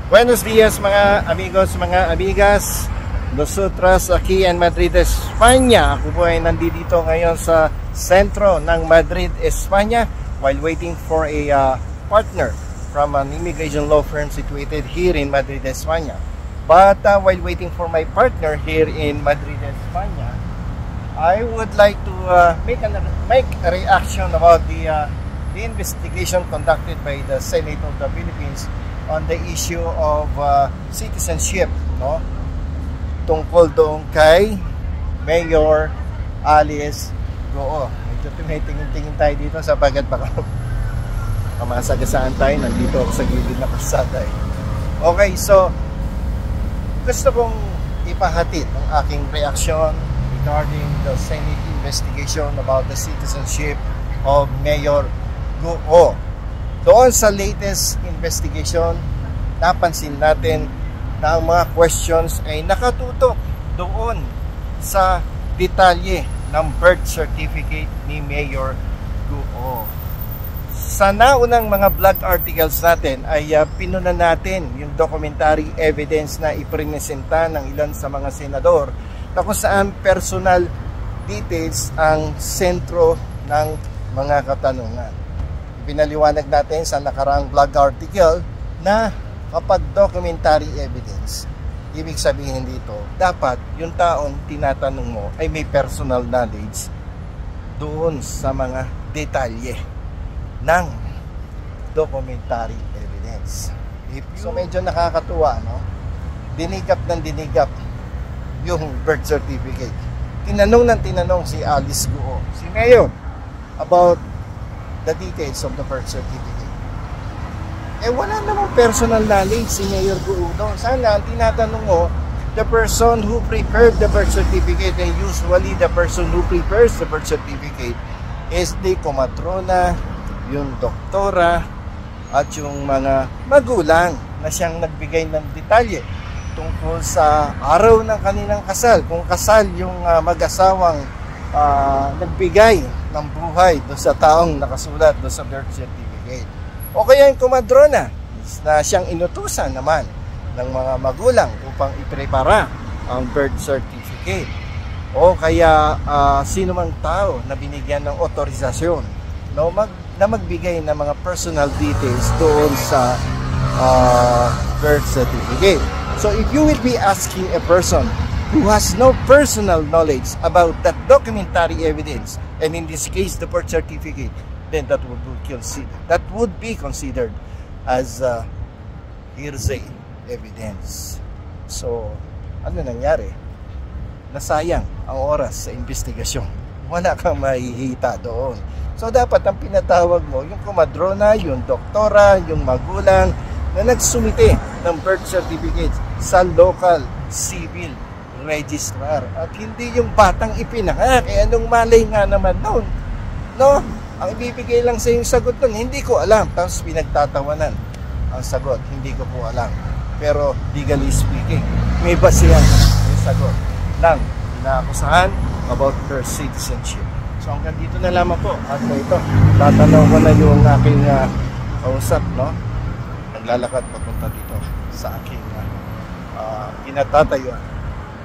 Buenos días mga amigos, mga amigas. Nosotros aquí en Madrid, España. Ako po ay nandito ngayon sa sentro ng Madrid, España while waiting for a partner from an immigration law firm situated here in Madrid, España. But while waiting for my partner here in Madrid, España, I would like to make a reaction about the investigation conducted by the Senate of the Philippines on the issue of citizenship, no? Tungkol doon kay Mayor Alice Goo. Medyo tingin-tingin tayo dito sapagat baka masagasaan tayo. Nandito ako sa gilid na kalsada eh. Okay, so gusto kong ipahatid ang aking reaction regarding the Senate investigation about the citizenship of Mayor Goo. Doon sa latest investigation, napansin natin na ang mga questions ay nakatutok doon sa detalye ng birth certificate ni Mayor Goo. Sa naunang mga blog articles natin ay pinunan natin yung documentary evidence na ipresenta ng ilan sa mga senador na kung saan personal details ang sentro ng mga katanungan. Pinaliwanag natin sa nakaraang blog article na kapag documentary evidence, ibig sabihin dito, dapat yung taong tinatanong mo ay may personal knowledge doon sa mga detalye ng documentary evidence. So medyo nakakatuwa, no? Dinigap ng dinigap yung birth certificate. Tinanong si Alice Goo, si Mayor, about the details of the birth certificate. Eh wala namang personal knowledge si Mayor Goo doon. Sana ang tinatanong mo, the person who prepared the birth certificate, and usually the person who prepares the birth certificate is the komatrona, yung doktora, at yung mga magulang na siyang nagbigay ng detalye tungkol sa araw ng kanilang kasal. Kung kasal yung mag-asawang nagbigay ng buhay do sa taong nakasulat do sa birth certificate. O kaya yung kumadrona na siyang inutusan naman ng mga magulang upang iprepara ang birth certificate. O kaya sino mang tao na binigyan ng otorisasyon, no, na magbigay ng mga personal details doon sa birth certificate. So if you will be asking a person who has no personal knowledge about that documentary evidence, and in this case the birth certificate, then that would be considered as hearsay evidence. So ano nangyari? Nasayang ang oras sa investigasyon. Wala kang mahihita doon. So dapat ang pinatawag mo yung komadrona, yung doktora, yung magulang na nagsumite ng birth certificate sa local civil registrar, at hindi yung batang ipinangak. Eh anong malay nga naman noon, no? Ang ibibigay lang sa yung sagot nun, hindi ko alam, tapos pinagtatawanan ang sagot, hindi ko po alam. Pero legally speaking, may basihan yung sagot ng inaakusahan about her citizenship. So hanggang dito na lamang po. At ito, tatanaw ko na yung aking kausap, no? Naglalakad papunta dito sa aking pinatatayuan.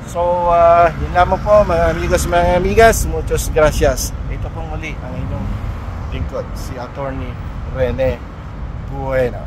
So, yun lamang po mga amigos, mga amigas. Muchos gracias. Ito po muli ang inyong lingkod, si Attorney Rene Bueno.